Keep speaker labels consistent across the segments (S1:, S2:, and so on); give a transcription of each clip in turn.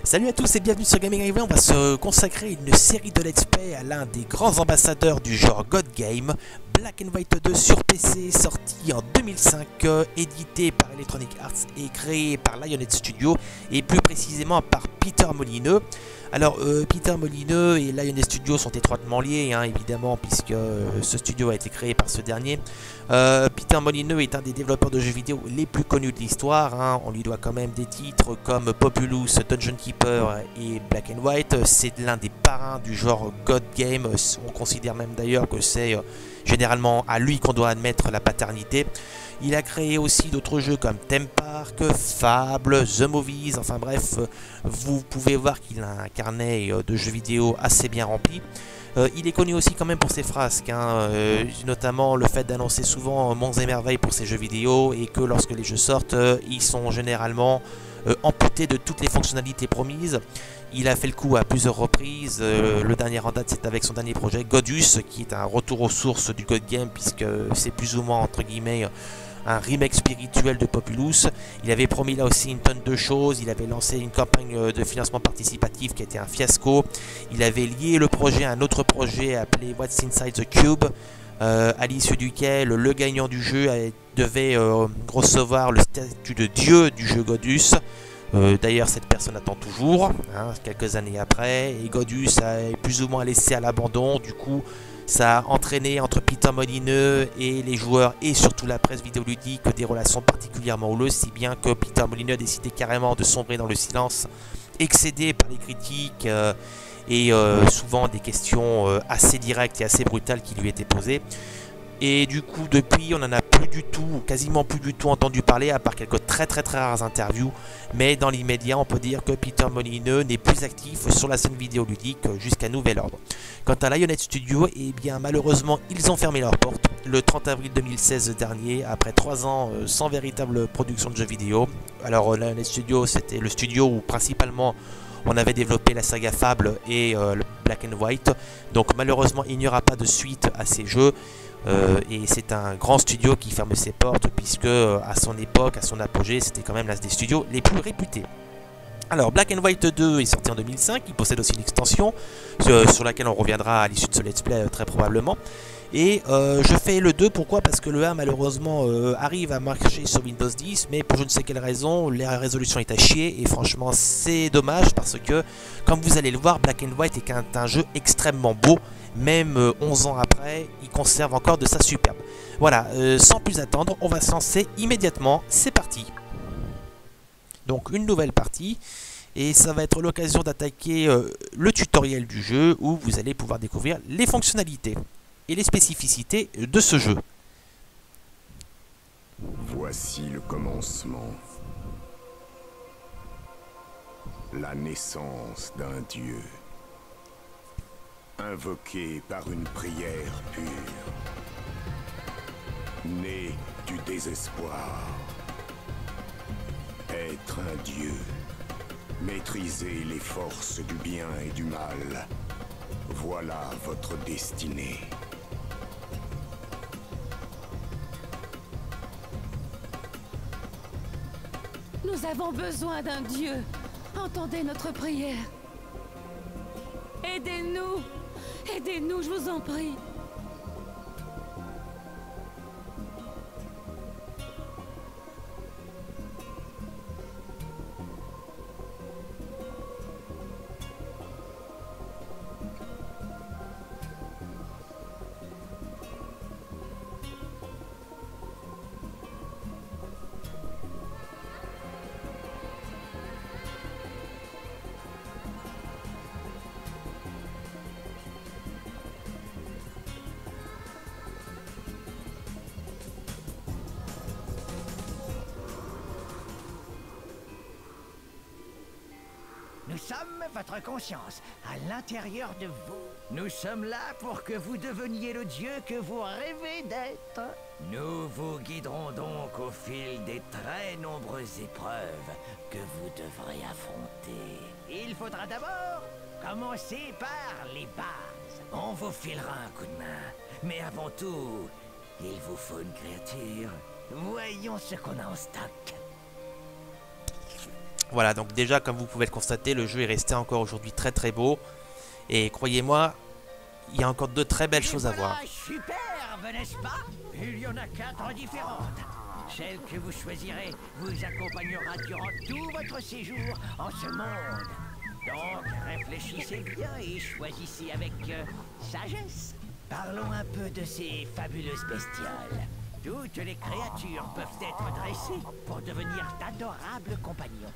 S1: Salut à tous et bienvenue sur Gaming Arrivé. On va se consacrer une série de let's play à l'un des grands ambassadeurs du genre God Game, Black and White 2 sur PC, sorti en 2005, édité par Electronic Arts et créé par Lionhead Studio et plus précisément par Peter Molyneux. Alors Peter Molyneux et Lionhead Studio sont étroitement liés, évidemment, puisque ce studio a été créé par ce dernier. Peter Molyneux est un des développeurs de jeux vidéo les plus connus de l'histoire. On lui doit quand même des titres comme Populous, Dungeon Keeper et Black and White. C'est l'un des parrains du genre God Game. On considère même d'ailleurs que c'est généralement à lui qu'on doit admettre la paternité. Il a créé aussi d'autres jeux comme Theme Park, Fable, The Movies, enfin bref, vous pouvez voir qu'il a un carnet de jeux vidéo assez bien rempli. Il est connu aussi quand même pour ses frasques, notamment le fait d'annoncer souvent monts et merveilles pour ses jeux vidéo et que lorsque les jeux sortent, ils sont généralement amputés de toutes les fonctionnalités promises. Il a fait le coup à plusieurs reprises, le dernier en date c'est avec son dernier projet Godus, qui est un retour aux sources du God Game puisque c'est plus ou moins entre guillemets un remake spirituel de Populous. Il avait promis là aussi une tonne de choses. Il avait lancé une campagne de financement participatif qui a été un fiasco. Il avait lié le projet à un autre projet appelé What's Inside the Cube, à l'issue duquel le gagnant du jeu devait recevoir le statut de dieu du jeu Godus. D'ailleurs cette personne attend toujours, quelques années après, et Godus a plus ou moins laissé à l'abandon. Du coup ça a entraîné entre Peter Molyneux et les joueurs et surtout la presse vidéoludique des relations particulièrement houleuses, si bien que Peter Molyneux a décidé carrément de sombrer dans le silence, excédé par les critiques et souvent des questions assez directes et assez brutales qui lui étaient posées. Et du coup depuis on n'en a plus du tout, quasiment plus du tout entendu parler, à part quelques très rares interviews. Mais dans l'immédiat on peut dire que Peter Molyneux n'est plus actif sur la scène vidéoludique jusqu'à nouvel ordre. Quant à Lionhead Studio, eh bien malheureusement ils ont fermé leurs portes le 30 avril 2016 dernier, après 3 ans sans véritable production de jeux vidéo. Alors Lionhead Studio c'était le studio où principalement on avait développé la saga Fable et le Black and White. Donc malheureusement il n'y aura pas de suite à ces jeux. Et c'est un grand studio qui ferme ses portes puisque à son époque, à son apogée, c'était quand même l'un des studios les plus réputés. Alors Black and White 2 est sorti en 2005, il possède aussi une extension sur laquelle on reviendra à l'issue de ce let's play très probablement. Et je fais le 2, pourquoi? Parce que le 1 malheureusement arrive à marcher sur Windows 10, mais pour je ne sais quelle raison, la résolution est à chier, et franchement c'est dommage parce que, comme vous allez le voir, Black and White est un jeu extrêmement beau, même 11 ans après, il conserve encore de sa superbe. Voilà, sans plus attendre, on va se lancer immédiatement, c'est parti. Donc une nouvelle partie, et ça va être l'occasion d'attaquer le tutoriel du jeu, où vous allez pouvoir découvrir les fonctionnalités et les spécificités de ce jeu.
S2: Voici le commencement. La naissance d'un dieu. Invoqué par une prière pure. Né du désespoir. Être un dieu. Maîtriser les forces du bien et du mal. Voilà votre destinée.
S3: Nous avons besoin d'un dieu. Entendez notre prière. Aidez-nous. Aidez-nous, je vous en prie.
S4: Nous sommes votre conscience, à l'intérieur de vous. Nous sommes là pour que vous deveniez le Dieu que vous rêvez d'être. Nous vous guiderons donc au fil des très nombreuses épreuves que vous devrez affronter. Il faudra d'abord commencer par les bases. On vous filera un coup de main, mais avant tout, il vous faut une créature. Voyons ce qu'on a en stock.
S1: Voilà, donc déjà comme vous pouvez le constater, le jeu est resté encore aujourd'hui très très beau. Et croyez-moi, il y a encore de très belles choses à voir.
S4: Superbe, n'est-ce pas? Il y en a 4 différentes. Celle que vous choisirez vous accompagnera durant tout votre séjour en ce monde. Donc, réfléchissez bien et choisissez avec sagesse. Parlons un peu de ces fabuleuses bestioles. Toutes les créatures peuvent être dressées pour devenir d'adorables compagnons.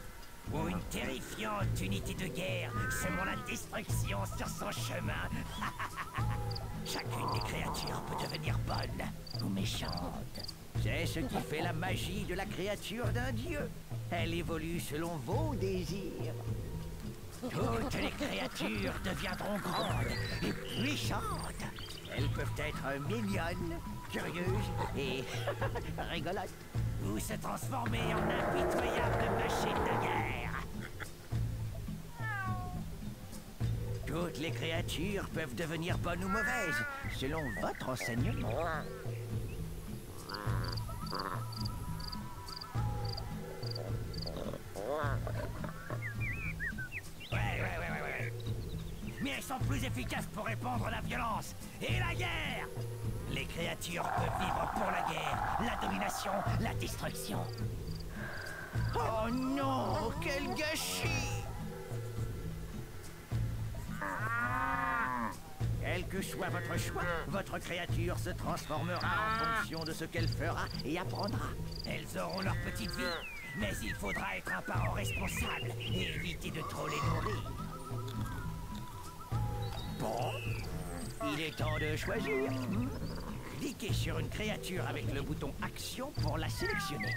S4: Ou une terrifiante unité de guerre semant la destruction sur son chemin. Chacune des créatures peut devenir bonne ou méchante. C'est ce qui fait la magie de la créature d'un dieu. Elle évolue selon vos désirs. Toutes les créatures deviendront grandes et puissantes. Elles peuvent être mignonnes, curieuses et rigolotes. Ou se transformer en impitoyables machines de guerre. Toutes les créatures peuvent devenir bonnes ou mauvaises, selon votre enseignement. Ouais. Mais elles sont plus efficaces pour répandre la violence et la guerre. Les créatures peuvent vivre pour la guerre, la domination, la destruction. Oh non, quel gâchis! Quel que soit votre choix, votre créature se transformera en fonction de ce qu'elle fera et apprendra. Elles auront leur petite vie, mais il faudra être un parent responsable et éviter de trop les nourrir. Bon, il est temps de choisir. Cliquez sur une créature avec le bouton Action pour la sélectionner.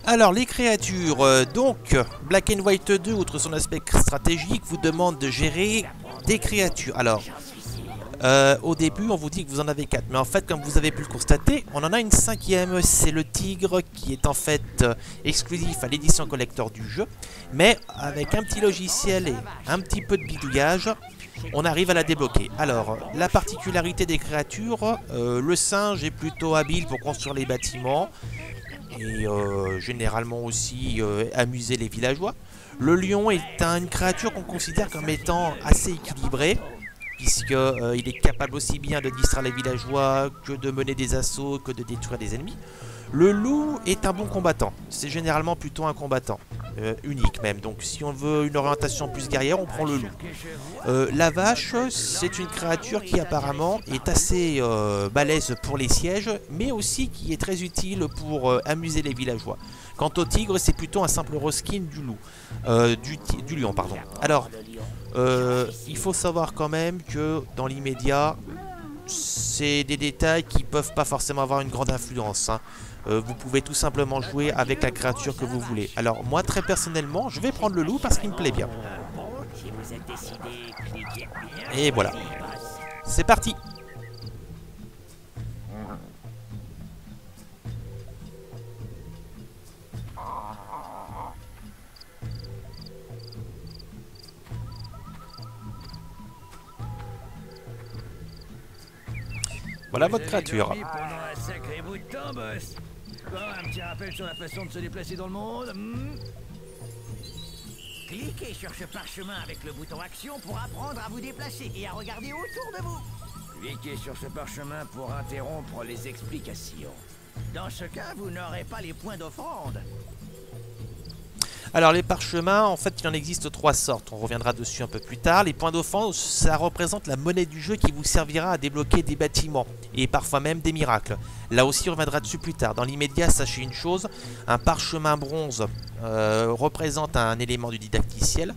S1: Alors les créatures, donc Black and White 2, outre son aspect stratégique, vous demande de gérer des créatures. Alors, au début on vous dit que vous en avez 4, mais en fait comme vous avez pu le constater, on en a une 5e, c'est le tigre qui est en fait exclusif à l'édition collector du jeu, mais avec un petit logiciel et un petit peu de bidouillage, on arrive à la débloquer. Alors, la particularité des créatures, le singe est plutôt habile pour construire les bâtiments, et généralement aussi amuser les villageois. Le lion est une créature qu'on considère comme étant assez équilibrée, puisqu'il est capable aussi bien de distraire les villageois que de mener des assauts, que de détruire des ennemis. Le loup est un bon combattant, c'est généralement plutôt un combattant, unique même, donc si on veut une orientation plus guerrière, on prend le loup. La vache, c'est une créature qui apparemment est assez balèze pour les sièges, mais aussi qui est très utile pour amuser les villageois. Quant au tigre, c'est plutôt un simple reskin du loup, du lion, pardon. Alors, il faut savoir quand même que dans l'immédiat, c'est des détails qui peuvent pas forcément avoir une grande influence, hein. Vous pouvez tout simplement jouer avec la créature que vous voulez. Alors moi très personnellement je vais prendre le loup parce qu'il me plaît bien. Et voilà. C'est parti. Voilà votre créature.
S4: Pendant un sacré bout de temps, boss. Bon, un petit rappel sur la façon de se déplacer dans le monde. Cliquez sur ce parchemin avec le bouton Action pour apprendre à vous déplacer et à regarder autour de vous. Cliquez sur ce parchemin pour interrompre les explications. Dans ce cas, vous n'aurez pas les points d'offrande.
S1: Alors les parchemins, en fait il en existe 3 sortes, on reviendra dessus un peu plus tard. Les points d'offrande, ça représente la monnaie du jeu qui vous servira à débloquer des bâtiments et parfois même des miracles. Là aussi on reviendra dessus plus tard. Dans l'immédiat, sachez une chose, un parchemin bronze représente un élément du didacticiel.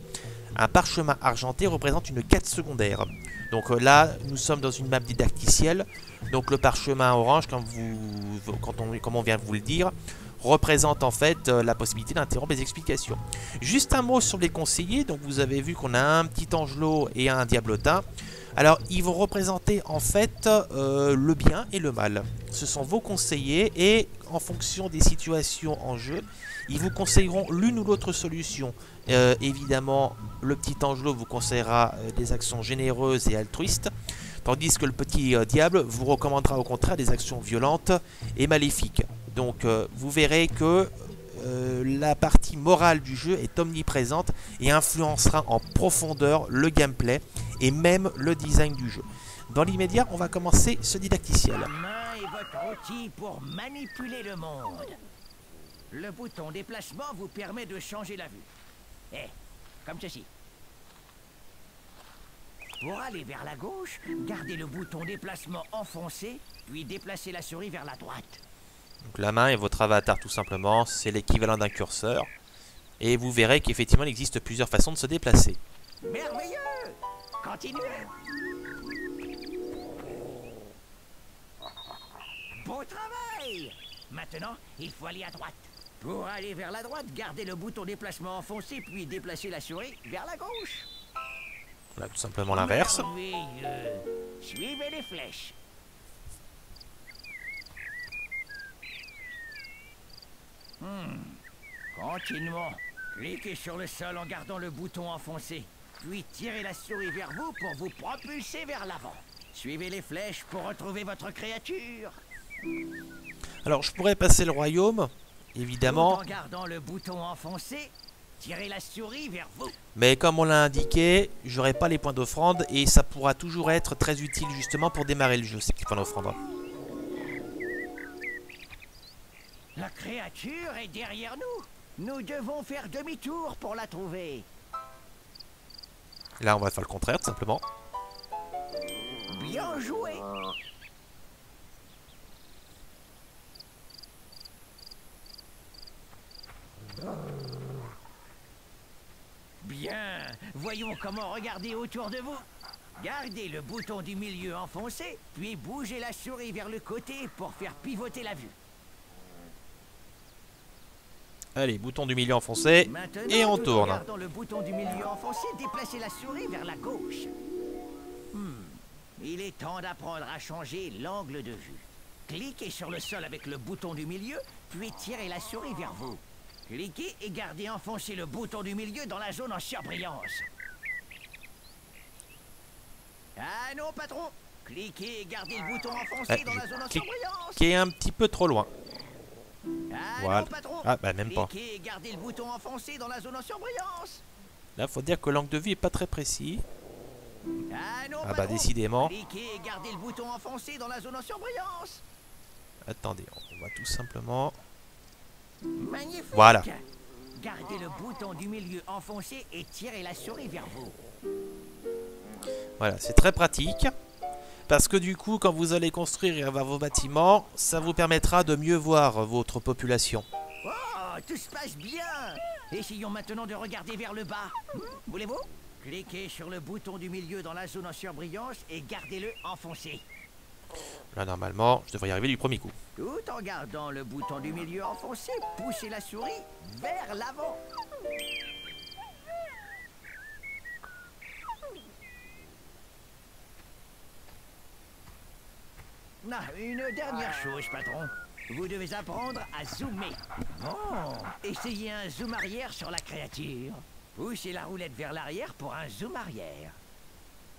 S1: Un parchemin argenté représente une quête secondaire. Donc là, nous sommes dans une map didacticielle. Donc le parchemin orange, comme on vient de vous le dire, représente en fait la possibilité d'interrompre les explications. Juste un mot sur les conseillers. Donc vous avez vu qu'on a un petit angelot et un diablotin. Alors ils vont représenter en fait le bien et le mal. Ce sont vos conseillers et en fonction des situations en jeu, ils vous conseilleront l'une ou l'autre solution. Évidemment, le petit angelot vous conseillera des actions généreuses et altruistes, tandis que le petit diable vous recommandera au contraire des actions violentes et maléfiques. Donc vous verrez que la partie morale du jeu est omniprésente et influencera en profondeur le gameplay et même le design du jeu. Dans l'immédiat, on va commencer ce didacticiel.
S4: La main est votre outil pour manipuler le monde. Le bouton déplacement vous permet de changer la vue. Comme ceci. Pour aller vers la gauche, gardez le bouton déplacement enfoncé, puis déplacez la souris vers la droite.
S1: Donc la main est votre avatar tout simplement, c'est l'équivalent d'un curseur. Et vous verrez qu'effectivement il existe plusieurs façons de se déplacer.
S4: Merveilleux! Continuez! Beau travail! Maintenant, il faut aller à droite. Pour aller vers la droite, gardez le bouton déplacement enfoncé, puis déplacez la souris vers la gauche.
S1: Là, tout simplement l'inverse.
S4: Merveilleux! Suivez les flèches. Continuons. Cliquez sur le sol en gardant le bouton enfoncé, puis tirez la souris vers vous pour vous propulser vers l'avant. Suivez les flèches pour retrouver votre créature.
S1: Alors je pourrais passer le royaume, évidemment,
S4: Tout en gardant le bouton enfoncé, tirez la souris vers vous.
S1: mais comme on l'a indiqué, j'aurai pas les points d'offrande et ça pourra toujours être très utile justement pour démarrer le jeu, ces petits points d'offrande.
S4: La créature est derrière nous. Nous devons faire demi-tour pour la trouver.
S1: Là on va faire le contraire tout simplement.
S4: Bien joué. Bien. Voyons comment regarder autour de vous. Gardez le bouton du milieu enfoncé, puis bougez la souris vers le côté pour faire pivoter la vue.
S1: Allez, bouton du milieu enfoncé
S4: Maintenant,
S1: et on
S4: tout en
S1: tourne.
S4: gardant le bouton du milieu enfoncé, déplacez la souris vers la gauche. Il est temps d'apprendre à changer l'angle de vue. Cliquez sur le sol avec le bouton du milieu, puis tirez la souris vers vous. Cliquez et gardez enfoncé le bouton du milieu dans la zone en surbrillance. Ah non, patron! Cliquez et gardez le bouton enfoncé dans la zone en surbrillance.
S1: Qui est un petit peu trop loin.
S4: Ah
S1: Voilà.
S4: non, patron!
S1: Ah bah même pas.
S4: Cliquez et gardez le bouton enfoncé dans la zone en surbrillance.
S1: Là faut dire que l'angle de vue est pas très précis.
S4: Ah non,
S1: Ah bah
S4: patron.
S1: décidément.
S4: Cliquez et gardez le bouton enfoncé dans la zone en surbrillance.
S1: Attendez, on va tout simplement...
S4: Magnifique.
S1: Voilà.
S4: Gardez le bouton du milieu enfoncé et tirez la souris vers vous.
S1: Voilà, c'est très pratique. Parce que du coup, quand vous allez construire et avoir vos bâtiments, ça vous permettra de mieux voir votre population.
S4: Oh, tout se passe bien. Essayons maintenant de regarder vers le bas. Voulez-vous? Cliquez sur le bouton du milieu dans la zone en surbrillance et gardez-le enfoncé.
S1: Là, normalement, je devrais y arriver du premier coup.
S4: Tout en gardant le bouton du milieu enfoncé, poussez la souris vers l'avant. Une dernière chose, patron. Vous devez apprendre à zoomer. Bon, essayez un zoom arrière sur la créature. Poussez la roulette vers l'arrière pour un zoom arrière.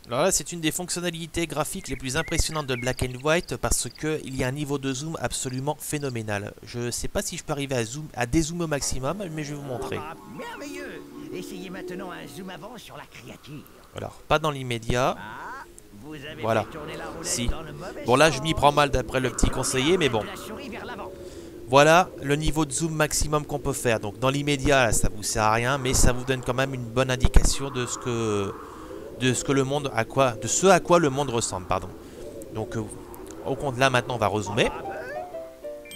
S1: Alors là, c'est une des fonctionnalités graphiques les plus impressionnantes de Black and White parce qu'il y a un niveau de zoom absolument phénoménal. Je sais pas si je peux arriver à dézoomer au maximum, mais je vais vous montrer.
S4: Ah, merveilleux. Essayez maintenant un zoom avant sur la créature.
S1: Alors, pas dans l'immédiat.
S4: Ah, vous avez
S1: Voilà.
S4: fait tourner la roulette
S1: Si.
S4: dans le mauvais
S1: Bon là, je
S4: sens.
S1: m'y prends mal d'après le petit conseiller, mais bon.
S4: La souris vers l'avant.
S1: Voilà le niveau de zoom maximum qu'on peut faire. Donc dans l'immédiat, ça vous sert à rien, mais ça vous donne quand même une bonne indication de ce que le monde à quoi le monde ressemble, pardon. Donc au compte là maintenant on va rezoomer.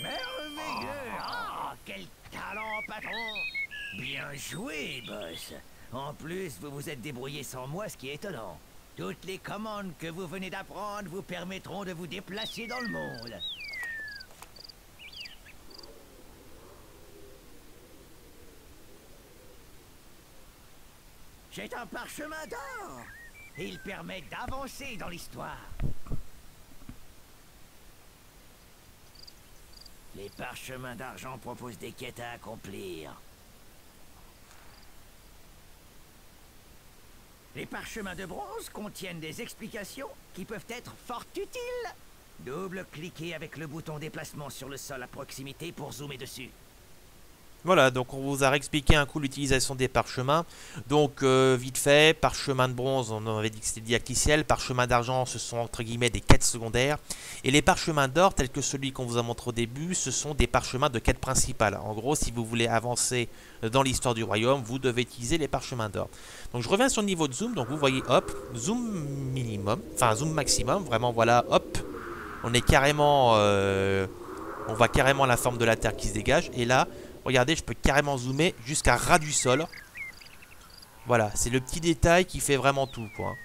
S4: Merveilleux. Ah, quel talent, patron. Bien joué, boss. En plus, vous vous êtes débrouillé sans moi, ce qui est étonnant. Toutes les commandes que vous venez d'apprendre vous permettront de vous déplacer dans le monde. C'est un parchemin d'or. Il permet d'avancer dans l'histoire. Les parchemins d'argent proposent des quêtes à accomplir. Les parchemins de bronze contiennent des explications qui peuvent être fort utiles. Double-cliquez avec le bouton déplacement sur le sol à proximité pour zoomer dessus.
S1: Voilà, donc on vous a réexpliqué un coup l'utilisation des parchemins. Donc vite fait, parchemin de bronze, on avait dit que c'était didacticiel. Parchemin d'argent, ce sont entre guillemets des quêtes secondaires. Et les parchemins d'or, tels que celui qu'on vous a montré au début, ce sont des parchemins de quêtes principales. En gros, si vous voulez avancer dans l'histoire du royaume, vous devez utiliser les parchemins d'or. Donc je reviens sur le niveau de zoom, donc vous voyez, hop, zoom minimum, enfin zoom maximum, vraiment voilà, hop. On est carrément, on voit carrément la forme de la terre qui se dégage. Et là, regardez, je peux carrément zoomer jusqu'à ras du sol. Voilà, c'est le petit détail qui fait vraiment tout, quoi.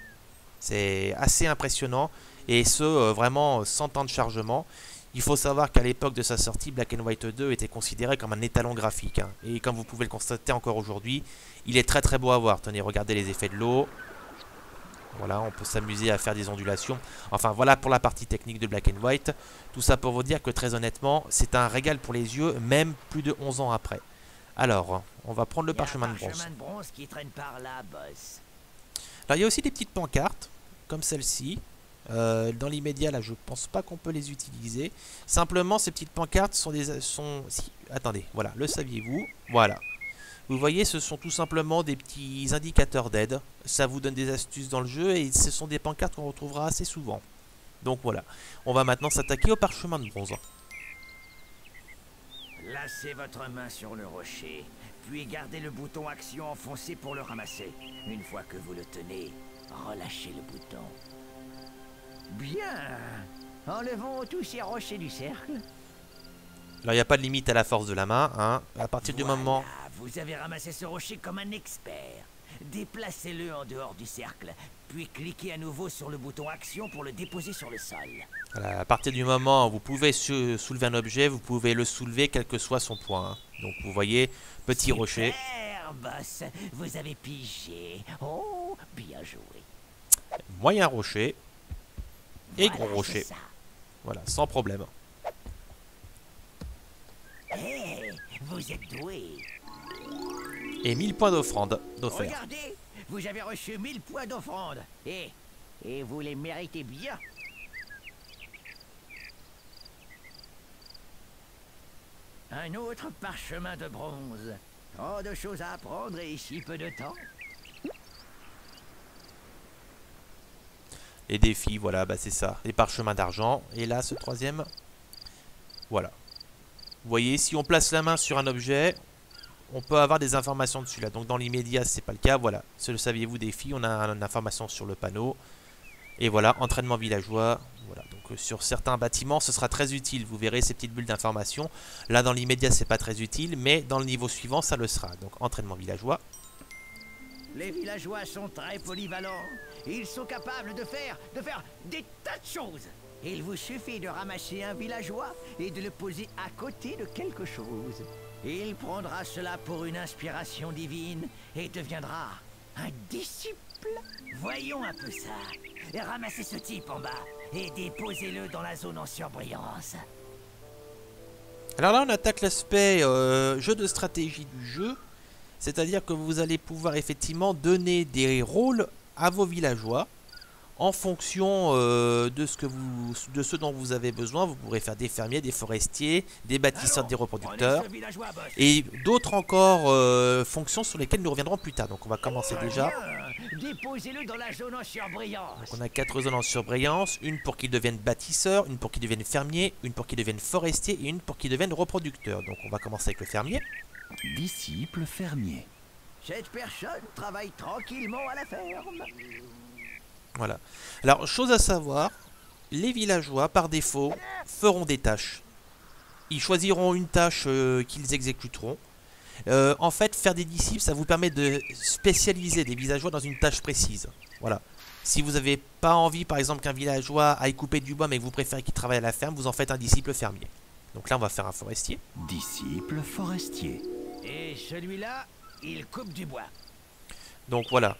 S1: C'est assez impressionnant. Et ce, vraiment sans temps de chargement. Il faut savoir qu'à l'époque de sa sortie, Black and White 2 était considéré comme un étalon graphique. Hein. Et comme vous pouvez le constater encore aujourd'hui, il est très très beau à voir. Tenez, regardez les effets de l'eau. Voilà, on peut s'amuser à faire des ondulations. Enfin, voilà pour la partie technique de Black and White. Tout ça pour vous dire que très honnêtement, c'est un régal pour les yeux, même plus de 11 ans après. Alors, on va prendre le parchemin de bronze.
S4: Qui traîne par là, boss.
S1: Alors, il y a aussi des petites pancartes, comme celle-ci. Dans l'immédiat, là, je pense pas qu'on peut les utiliser. Simplement, ces petites pancartes sont des... attendez, voilà, le saviez-vous? Voilà. Vous voyez, ce sont tout simplement des petits indicateurs d'aide. Ça vous donne des astuces dans le jeu et ce sont des pancartes qu'on retrouvera assez souvent. Donc voilà, on va maintenant s'attaquer au parchemin de bronze.
S4: Lacez votre main sur le rocher, puis gardez le bouton action enfoncé pour le ramasser. Une fois que vous le tenez, relâchez le bouton. Bien. Enlevons tous ces rochers du cercle.
S1: Alors il n'y a pas de limite à la force de la main, hein. À partir du moment...
S4: Vous avez ramassé ce rocher comme un expert. Déplacez-le en dehors du cercle, puis cliquez à nouveau sur le bouton action pour le déposer sur le sol.
S1: Voilà, à partir du moment où vous pouvez soulever un objet, vous pouvez le soulever quel que soit son point. Hein. Donc vous voyez, petit rocher.
S4: Boss, vous avez pigé. Oh, bien joué.
S1: Moyen rocher et
S4: Voilà,
S1: gros rocher.
S4: ça.
S1: Voilà, sans problème.
S4: Hey, vous êtes doué.
S1: Et 1000 points d'offrande d'offert.
S4: Regardez, vous avez reçu 1000 points d'offrande. Et vous les méritez bien. Un autre parchemin de bronze. Tant de choses à apprendre et si peu de temps.
S1: Les défis, voilà, bah c'est ça. Les parchemins d'argent. Et là, ce troisième. Voilà. Vous voyez, si on place la main sur un objet, on peut avoir des informations dessus là. Donc dans l'immédiat, c'est pas le cas. Voilà. Ce le saviez-vous, défi. On a une information sur le panneau. Et voilà, entraînement villageois. Voilà. Donc sur certains bâtiments, ce sera très utile. Vous verrez ces petites bulles d'information. Là, dans l'immédiat, c'est pas très utile, mais dans le niveau suivant, ça le sera. Donc entraînement villageois.
S4: Les villageois sont très polyvalents. Ils sont capables de faire des tas de choses. Il vous suffit de ramasser un villageois et de le poser à côté de quelque chose. Il prendra cela pour une inspiration divine et deviendra un disciple. Voyons un peu ça. Ramassez ce type en bas et déposez-le dans la zone en surbrillance.
S1: Alors là, on attaque l'aspect jeu de stratégie du jeu. C'est-à-dire que vous allez pouvoir effectivement donner des rôles à vos villageois en fonction de ce dont vous avez besoin. Vous pourrez faire des fermiers, des forestiers, des bâtisseurs, des reproducteurs et d'autres encore fonctions sur lesquelles nous reviendrons plus tard. Donc on va commencer déjà.
S4: Déposez-le dans la zone en surbrillance.
S1: Donc on a 4 zones en surbrillance, une pour qu'ils deviennent bâtisseurs, une pour qu'ils deviennent fermiers, une pour qu'ils deviennent forestiers et une pour qu'ils deviennent reproducteurs. Donc on va commencer avec le fermier.
S5: Disciple fermier.
S4: Cette personne travaille tranquillement à la ferme.
S1: Voilà. Alors, chose à savoir, les villageois, par défaut, feront des tâches. Ils choisiront une tâche qu'ils exécuteront. En fait, faire des disciples, ça vous permet de spécialiser des villageois dans une tâche précise. Voilà. Si vous n'avez pas envie, par exemple, qu'un villageois aille couper du bois, mais que vous préférez qu'il travaille à la ferme, vous en faites un disciple fermier. Donc là, on va faire un forestier.
S5: Disciple forestier.
S4: Et celui-là, il coupe du bois.
S1: Donc voilà.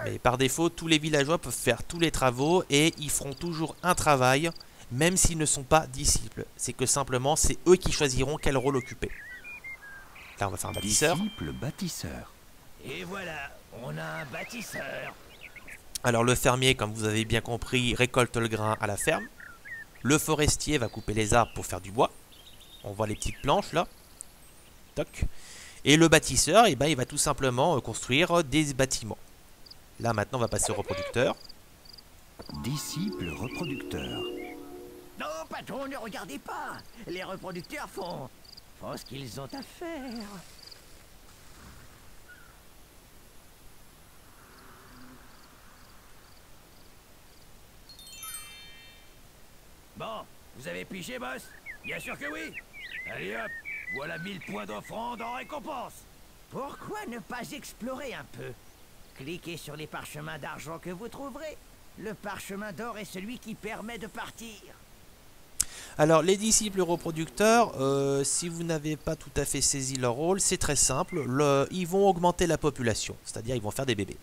S1: Mais par défaut, tous les villageois peuvent faire tous les travaux et ils feront toujours un travail, même s'ils ne sont pas disciples. C'est que simplement, c'est eux qui choisiront quel rôle occuper. Là, on va faire un bâtisseur.
S5: Disciple bâtisseur.
S4: Et voilà, on a un bâtisseur.
S1: Alors le fermier, comme vous avez bien compris, récolte le grain à la ferme. Le forestier va couper les arbres pour faire du bois. On voit les petites planches là. Toc. Et le bâtisseur, eh ben, il va tout simplement construire des bâtiments. Là maintenant on va passer au reproducteur.
S5: Disciple reproducteur.
S4: Non, patron, ne regardez pas. Les reproducteurs font ce qu'ils ont à faire.
S6: Bon, vous avez pigé, boss? Bien sûr que oui. Allez hop, voilà 1000 points d'offrande en récompense.
S4: Pourquoi ne pas explorer un peu? Cliquez sur les parchemins d'argent que vous trouverez. Le parchemin d'or est celui qui permet de partir.
S1: Alors les disciples reproducteurs, si vous n'avez pas tout à fait saisi leur rôle, c'est très simple. Ils vont augmenter la population, c'est-à-dire ils vont faire des bébés.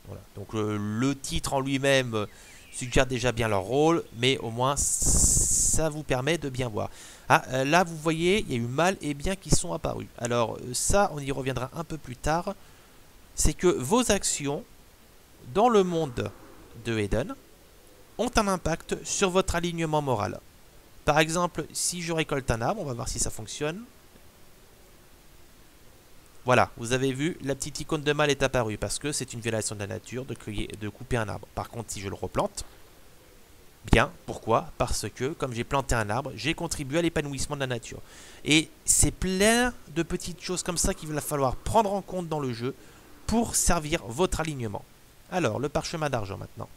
S1: Voilà. Donc le titre en lui-même suggère déjà bien leur rôle, mais au moins ça vous permet de bien voir. Ah, là vous voyez, il y a eu mal et bien qui sont apparus. Alors ça, on y reviendra un peu plus tard. C'est que vos actions dans le monde de Eden ont un impact sur votre alignement moral. Par exemple, si je récolte un arbre, on va voir si ça fonctionne. Voilà, vous avez vu, la petite icône de mal est apparue parce que c'est une violation de la nature de couper un arbre. Par contre, si je le replante, bien, pourquoi? Parce que, comme j'ai planté un arbre, j'ai contribué à l'épanouissement de la nature. Et c'est plein de petites choses comme ça qu'il va falloir prendre en compte dans le jeu pour servir votre alignement. Alors, le parchemin d'argent maintenant.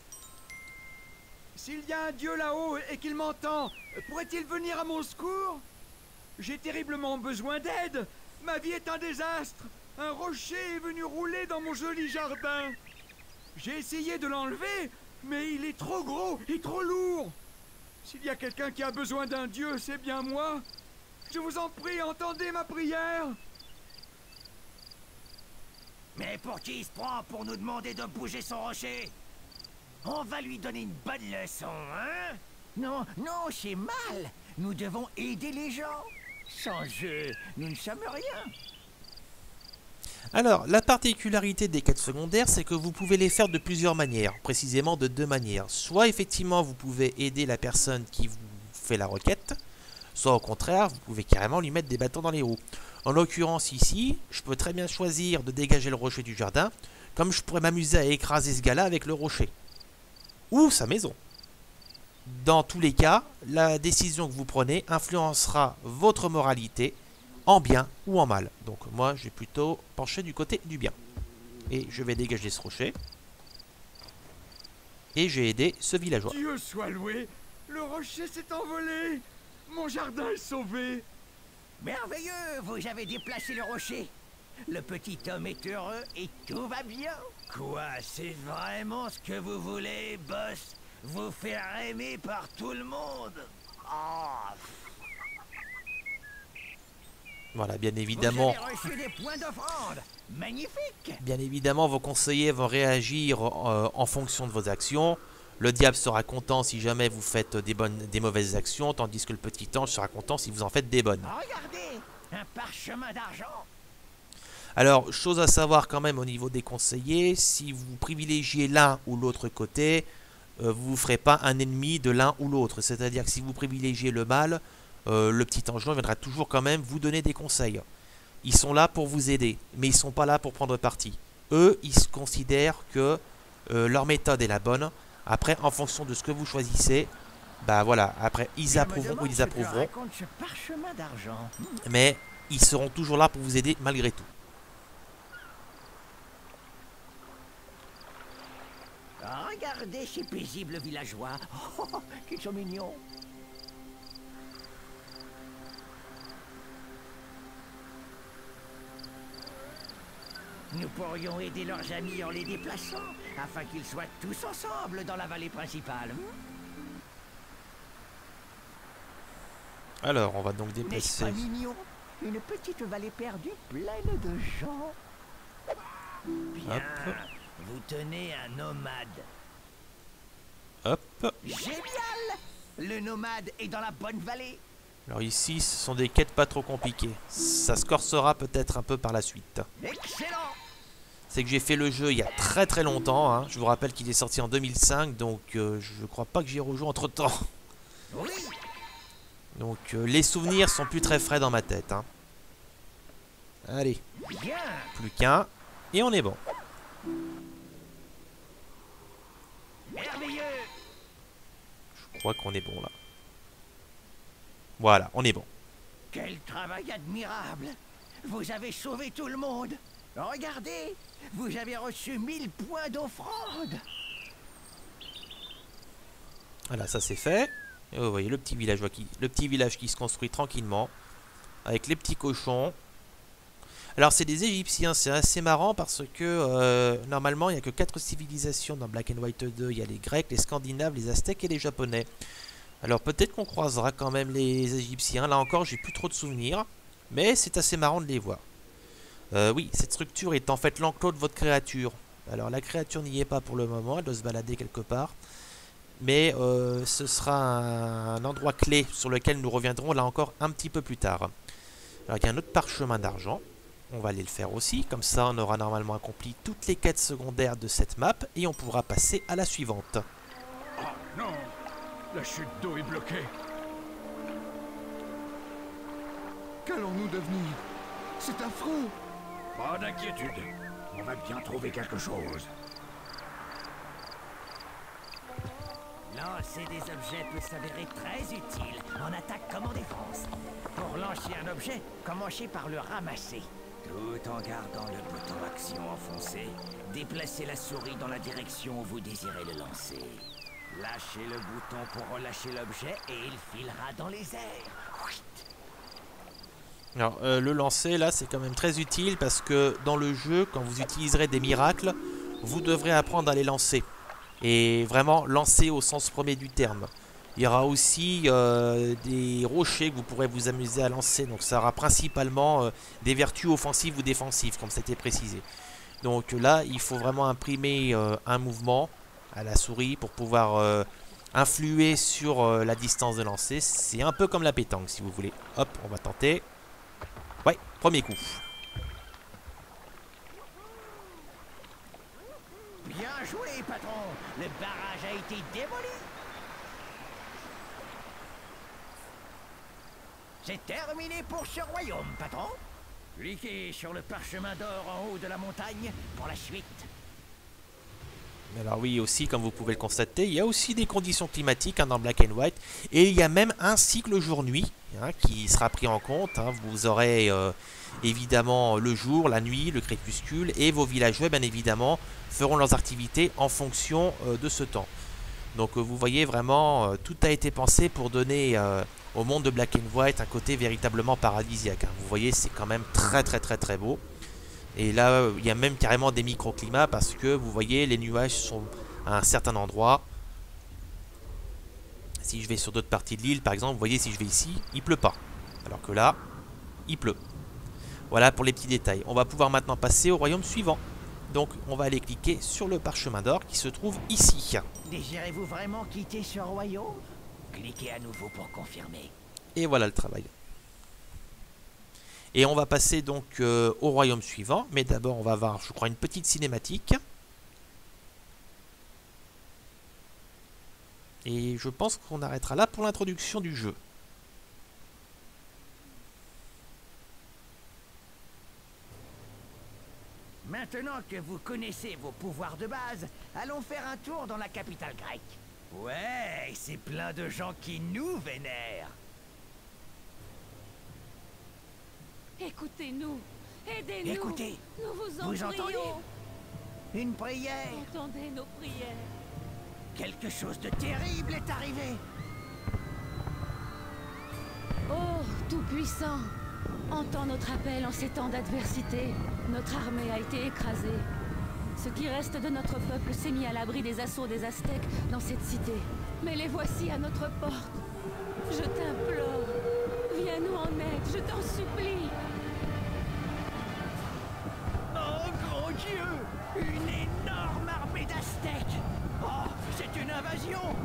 S7: S'il y a un dieu là-haut et qu'il m'entend, pourrait-il venir à mon secours? J'ai terriblement besoin d'aide. Ma vie est un désastre. Un rocher est venu rouler dans mon joli jardin. J'ai essayé de l'enlever, mais il est trop gros et trop lourd. S'il y a quelqu'un qui a besoin d'un dieu, c'est bien moi. Je vous en prie, entendez ma prière.
S4: Mais pour qui il se prend pour nous demander de bouger son rocher? On va lui donner une bonne leçon, hein? Non, non, c'est mal. Nous devons aider les gens. Sans eux, nous ne sommes rien.
S1: Alors, la particularité des quêtes secondaires, c'est que vous pouvez les faire de plusieurs manières, précisément de deux manières. Soit effectivement, vous pouvez aider la personne qui vous fait la requête, soit au contraire, vous pouvez carrément lui mettre des bâtons dans les roues. En l'occurrence ici, je peux très bien choisir de dégager le rocher du jardin, comme je pourrais m'amuser à écraser ce gars-là avec le rocher. Ou sa maison. Dans tous les cas, la décision que vous prenez influencera votre moralité en bien ou en mal. Donc moi, je vais plutôt pencher du côté du bien. Et je vais dégager ce rocher. Et j'ai aidé ce villageois.
S7: Dieu soit loué. Le rocher s'est envolé. Mon jardin est sauvé.
S4: Merveilleux, vous avez déplacé le rocher. Le petit homme est heureux et tout va bien.
S6: Quoi, c'est vraiment ce que vous voulez, boss? Vous faire aimer par tout le monde? Oh.
S1: Voilà, bien évidemment.
S4: Vous avez reçu des points d'offrande. Magnifique.
S1: Bien évidemment, vos conseillers vont réagir en fonction de vos actions. Le diable sera content si jamais vous faites des mauvaises actions, tandis que le petit ange sera content si vous en faites des bonnes.
S4: Regardez, un parchemin d'argent.
S1: Alors, chose à savoir quand même au niveau des conseillers, si vous privilégiez l'un ou l'autre côté, vous ne vous ferez pas un ennemi de l'un ou l'autre. C'est-à-dire que si vous privilégiez le mal, le petit ange viendra toujours quand même vous donner des conseils. Ils sont là pour vous aider, mais ils ne sont pas là pour prendre parti. Eux, ils considèrent que leur méthode est la bonne. Après, en fonction de ce que vous choisissez, bah voilà, après, ils approuveront ou ils approuveront.
S4: Ce parchemin d'argent.
S1: Mais ils seront toujours là pour vous aider malgré tout.
S4: Regardez ces paisibles villageois. Oh, qu'ils sont mignons. Nous pourrions aider leurs amis en les déplaçant, afin qu'ils soient tous ensemble dans la vallée principale.
S1: Alors, on va donc
S4: N'est-ce
S1: déplacer.
S4: pas mignon? Une petite vallée perdue pleine de gens.
S6: Bien,
S1: Hop.
S6: vous tenez un nomade.
S1: Hop.
S4: Génial! Le nomade est dans la bonne vallée.
S1: Alors ici, ce sont des quêtes pas trop compliquées. Ça se corsera peut-être un peu par la suite.
S4: Excellent!
S1: C'est que j'ai fait le jeu il y a très très longtemps. Hein. Je vous rappelle qu'il est sorti en 2005, donc je crois pas que j'y ai rejoué entre temps.
S4: Oui,
S1: Donc les souvenirs sont plus très frais dans ma tête. Hein. Allez,
S4: Bien.
S1: plus qu'un. Et on est bon.
S4: Merveilleux.
S1: Je crois qu'on est bon là. Voilà, on est bon.
S4: Quel travail admirable. Vous avez sauvé tout le monde. Regardez, vous avez reçu 1000 points d'offrande.
S1: Voilà, ça c'est fait. Et vous voyez le petit village qui se construit tranquillement. Avec les petits cochons. Alors c'est des Égyptiens, c'est assez marrant parce que normalement il n'y a que 4 civilisations dans Black and White 2. Il y a les Grecs, les Scandinaves, les Aztèques et les Japonais. Alors peut-être qu'on croisera quand même les Égyptiens. Là encore j'ai plus trop de souvenirs. Mais c'est assez marrant de les voir. Oui, cette structure est en fait l'enclos de votre créature. Alors la créature n'y est pas pour le moment, elle doit se balader quelque part. Mais ce sera un endroit clé sur lequel nous reviendrons là encore un petit peu plus tard. Alors il y a un autre parchemin d'argent. On va aller le faire aussi, comme ça on aura normalement accompli toutes les quêtes secondaires de cette map et on pourra passer à la suivante.
S7: Oh non! La chute d'eau est bloquée. Qu'allons-nous devenir? C'est affreux.
S6: Pas d'inquiétude. On va bien trouver quelque chose.
S4: Lancer des objets peut s'avérer très utile en attaque comme en défense. Pour lancer un objet, commencez par le ramasser. Tout en gardant le bouton action enfoncé, déplacez la souris dans la direction où vous désirez le lancer. Lâchez le bouton pour relâcher l'objet et il filera dans les airs. Ouit.
S1: Alors le lancer là c'est quand même très utile parce que dans le jeu quand vous utiliserez des miracles, vous devrez apprendre à les lancer. Et vraiment lancer au sens premier du terme. Il y aura aussi des rochers que vous pourrez vous amuser à lancer. Donc ça aura principalement des vertus offensives ou défensives, comme c'était précisé. Donc là, il faut vraiment imprimer un mouvement à la souris pour pouvoir influer sur la distance de lancer. C'est un peu comme la pétanque, si vous voulez. Hop, on va tenter. Ouais, premier coup.
S4: Bien joué, patron. Le barrage a été démoli. C'est terminé pour ce royaume, patron. Cliquez sur le parchemin d'or en haut de la montagne pour la suite.
S1: Alors oui, aussi, comme vous pouvez le constater, il y a aussi des conditions climatiques hein, dans Black and White. Et il y a même un cycle jour-nuit hein, qui sera pris en compte. Hein. Vous aurez évidemment le jour, la nuit, le crépuscule. Et vos villageois, bien évidemment, feront leurs activités en fonction de ce temps. Donc vous voyez vraiment, tout a été pensé pour donner au monde de Black and White un côté véritablement paradisiaque. Hein. Vous voyez, c'est quand même très très très très beau. Et là, il y a même carrément des microclimats parce que vous voyez, les nuages sont à un certain endroit. Si je vais sur d'autres parties de l'île, par exemple, vous voyez, si je vais ici, il pleut pas. Alors que là, il pleut. Voilà pour les petits détails. On va pouvoir maintenant passer au royaume suivant. Donc, on va aller cliquer sur le parchemin d'or qui se trouve ici.
S4: Désirez-vous vraiment quitter ce royaume? Cliquez à nouveau pour confirmer.
S1: Et voilà le travail. Et on va passer donc au royaume suivant. Mais d'abord, on va avoir, je crois, une petite cinématique. Et je pense qu'on arrêtera là pour l'introduction du jeu.
S4: Maintenant que vous connaissez vos pouvoirs de base, allons faire un tour dans la capitale grecque. Ouais, c'est plein de gens qui nous vénèrent.
S3: Écoutez-nous. Aidez-nous.
S4: Écoutez,
S3: Nous vous en
S4: vous
S3: prions.
S4: entendez? Une prière.
S3: Entendez nos prières.
S4: Quelque chose de terrible est arrivé.
S3: Oh, Tout-Puissant, entends notre appel en ces temps d'adversité. Notre armée a été écrasée. Ce qui reste de notre peuple s'est mis à l'abri des assauts des Aztèques dans cette cité. Mais les voici à notre porte. Je t'implore, viens-nous en aide, je t'en supplie.
S4: Oh, grand Dieu! Une énorme armée d'Aztèques! Oh, c'est une invasion!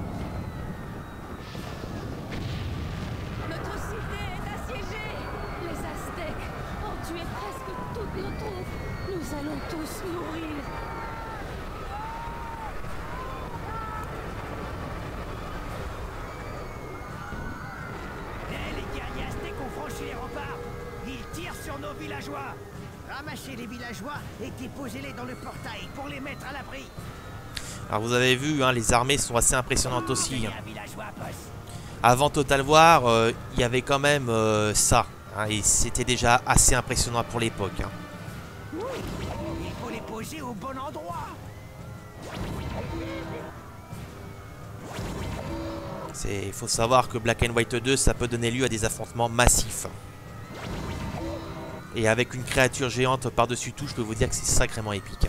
S3: Notre cité est assiégée. Les Aztèques ont tué presque toutes nos troupes. Nous allons tous mourir.
S4: Dès villageois. Ramassez les villageois et déposez-les dans le portail pour les mettre à l'abri.
S1: Alors vous avez vu, hein, les armées sont assez impressionnantes aussi. Hein.
S4: Un villageois, boss.
S1: Avant Total War, il y avait quand même ça. Hein, et c'était déjà assez impressionnant pour l'époque. Hein.
S4: Il faut les poser au bon endroit.
S1: Il faut savoir que Black and White 2, ça peut donner lieu à des affrontements massifs. Et avec une créature géante par-dessus tout, je peux vous dire que c'est sacrément épique.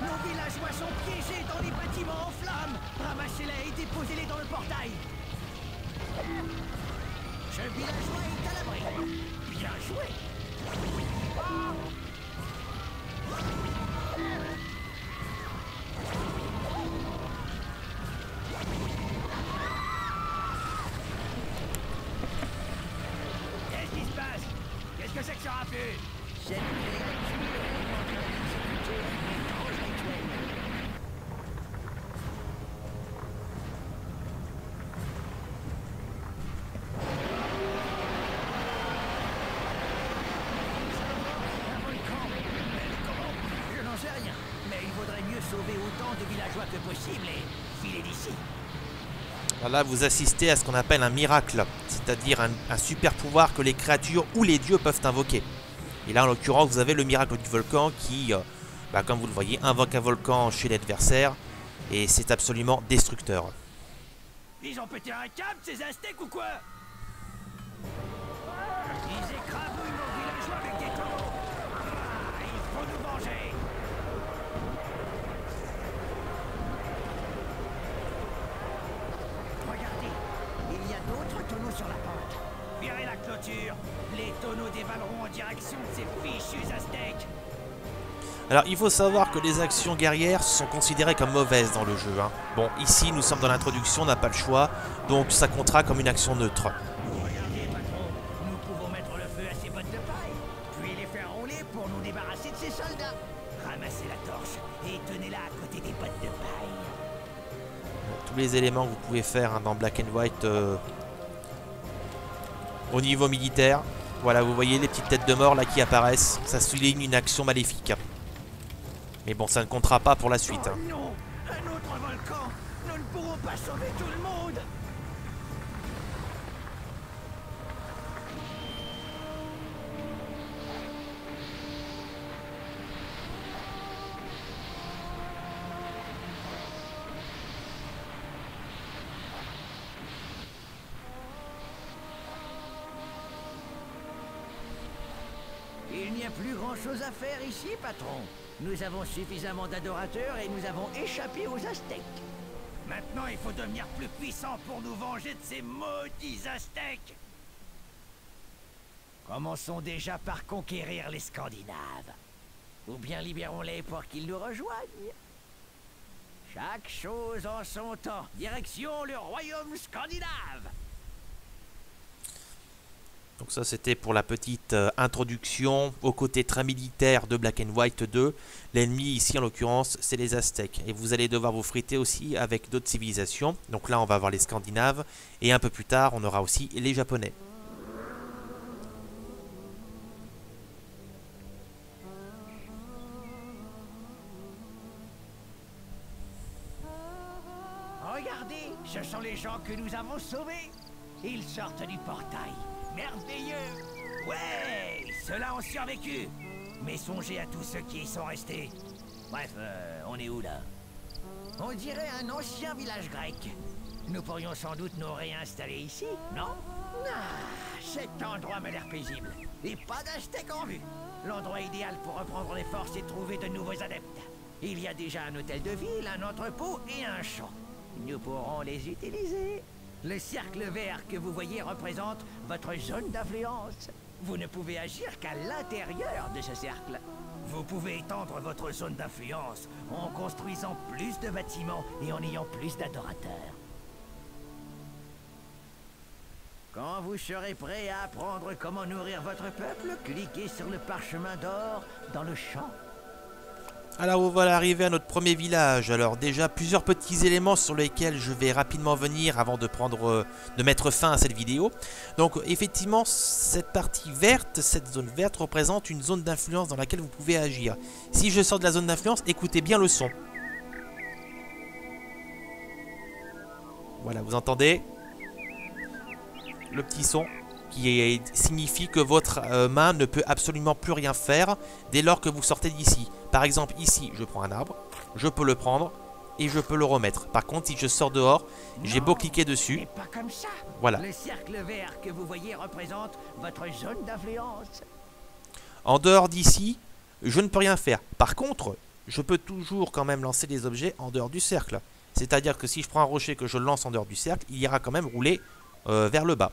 S4: Nos villageois sont piégés dans les bâtiments en flammes. Ramassez-les et déposez-les dans le portail. Ce villageois est à l'abri. Bien joué. Qu'est-ce qui se passe? Qu'est-ce que c'est que ce raffut? C'est Je n'en sais rien, mais il vaudrait mieux sauver autant de villageois que possible et filer d'ici.
S1: Alors là, vous assistez à ce qu'on appelle un miracle, c'est-à-dire un super pouvoir que les créatures ou les dieux peuvent invoquer. Et là, en l'occurrence, vous avez le miracle du volcan qui, comme vous le voyez, invoque un volcan chez l'adversaire et c'est absolument destructeur.
S6: Ils ont pété un câble, ces Aztèques ou quoi?
S4: Ils écrabouillent nos villageois avec des tonneaux. Il faut nous venger. Regardez, il y a d'autres tonneaux sur la pente.
S6: Virez la clôture. Les tonneaux dévaleront en direction de ces fichus Aztèques.
S1: Alors, il faut savoir que les actions guerrières sont considérées comme mauvaises dans le jeu. Hein. Bon, ici, nous sommes dans l'introduction, on n'a pas le choix, donc ça comptera comme une action neutre.
S4: Regardez, patron, nous pouvons mettre le feu à ces bottes de paille, puis les faire rouler pour nous débarrasser de ces soldats. Ramassez la torche et tenez-la à côté des bottes de paille.
S1: Tous les éléments que vous pouvez faire, hein, dans Black and White au niveau militaire. Voilà, vous voyez les petites têtes de mort là qui apparaissent. Ça souligne une action maléfique. Mais bon, ça ne comptera pas pour la suite. Hein.
S4: Oh non, un autre volcan. Nous ne pourrons pas sauver tout le monde. Il n'y a plus grand-chose à faire ici, patron. Nous avons suffisamment d'adorateurs et nous avons échappé aux Aztèques.
S6: Maintenant, il faut devenir plus puissant pour nous venger de ces maudits Aztèques.
S4: Commençons déjà par conquérir les Scandinaves. Ou bien libérons-les pour qu'ils nous rejoignent. Chaque chose en son temps. Direction le royaume scandinave.
S1: Donc ça, c'était pour la petite introduction au côté très militaire de Black and White 2. L'ennemi ici, en l'occurrence, c'est les Aztèques. Et vous allez devoir vous friter aussi avec d'autres civilisations. Donc là, on va avoir les Scandinaves. Et un peu plus tard, on aura aussi les Japonais.
S4: Regardez, ce sont les gens que nous avons sauvés. Ils sortent du portail. Merveilleux!
S6: Ouais, ceux-là ont survécu. Mais songez à tous ceux qui y sont restés. Bref, on est où là?
S4: On dirait un ancien village grec. Nous pourrions sans doute nous réinstaller ici, non? Ah, cet endroit m'a l'air paisible. Et pas d'Aztèques en vue. L'endroit idéal pour reprendre les forces et trouver de nouveaux adeptes. Il y a déjà un hôtel de ville, un entrepôt et un champ. Nous pourrons les utiliser. Le cercle vert que vous voyez représente votre zone d'influence. Vous ne pouvez agir qu'à l'intérieur de ce cercle.
S6: Vous pouvez étendre votre zone d'influence en construisant plus de bâtiments et en ayant plus d'adorateurs.
S4: Quand vous serez prêt à apprendre comment nourrir votre peuple, cliquez sur le parchemin d'or dans le champ.
S1: Alors voilà arrivé à notre premier village. Alors déjà plusieurs petits éléments sur lesquels je vais rapidement venir avant de mettre fin à cette vidéo. Donc effectivement cette partie verte, cette zone verte représente une zone d'influence dans laquelle vous pouvez agir. Si je sors de la zone d'influence, écoutez bien le son. Voilà, vous entendez le petit son qui signifie que votre main ne peut absolument plus rien faire dès lors que vous sortez d'ici. Par exemple, ici, je prends un arbre, je peux le prendre et je peux le remettre. Par contre, si je sors dehors, j'ai beau cliquer dessus.
S4: Et pas comme ça.
S1: Voilà.
S4: Le cercle vert que vous voyez représente votre zone d'influence.
S1: En dehors d'ici, je ne peux rien faire. Par contre, je peux toujours quand même lancer des objets en dehors du cercle. C'est-à-dire que si je prends un rocher que je lance en dehors du cercle, il ira quand même rouler vers le bas.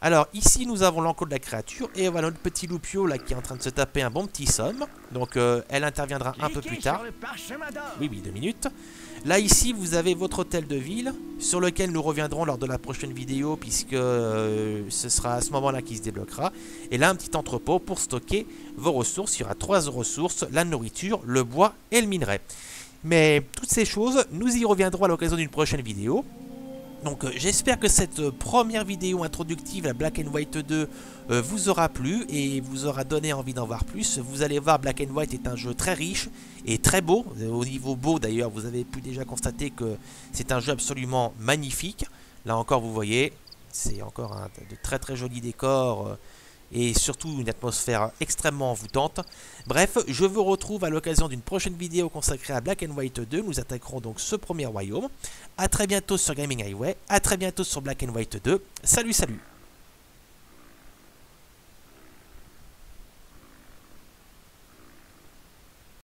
S1: Alors ici nous avons l'enclos de la créature et voilà notre petit loupio là qui est en train de se taper un bon petit somme. Donc elle interviendra un peu plus tard. Oui, 2 minutes. Là ici vous avez votre hôtel de ville sur lequel nous reviendrons lors de la prochaine vidéo puisque ce sera à ce moment là qu'il se débloquera. Et là un petit entrepôt pour stocker vos ressources. Il y aura 3 ressources, la nourriture, le bois et le minerai. Mais toutes ces choses nous y reviendrons à l'occasion d'une prochaine vidéo. Donc j'espère que cette première vidéo introductive à Black and White 2 vous aura plu et vous aura donné envie d'en voir plus. Vous allez voir, Black and White est un jeu très riche et très beau. Au niveau beau d'ailleurs, vous avez pu déjà constater que c'est un jeu absolument magnifique. Là encore vous voyez, c'est encore de très très jolis décors et surtout une atmosphère extrêmement envoûtante. Bref, je vous retrouve à l'occasion d'une prochaine vidéo consacrée à Black and White 2. Nous attaquerons donc ce premier royaume. A très bientôt sur Gaming Highway, a très bientôt sur Black and White 2. Salut, salut!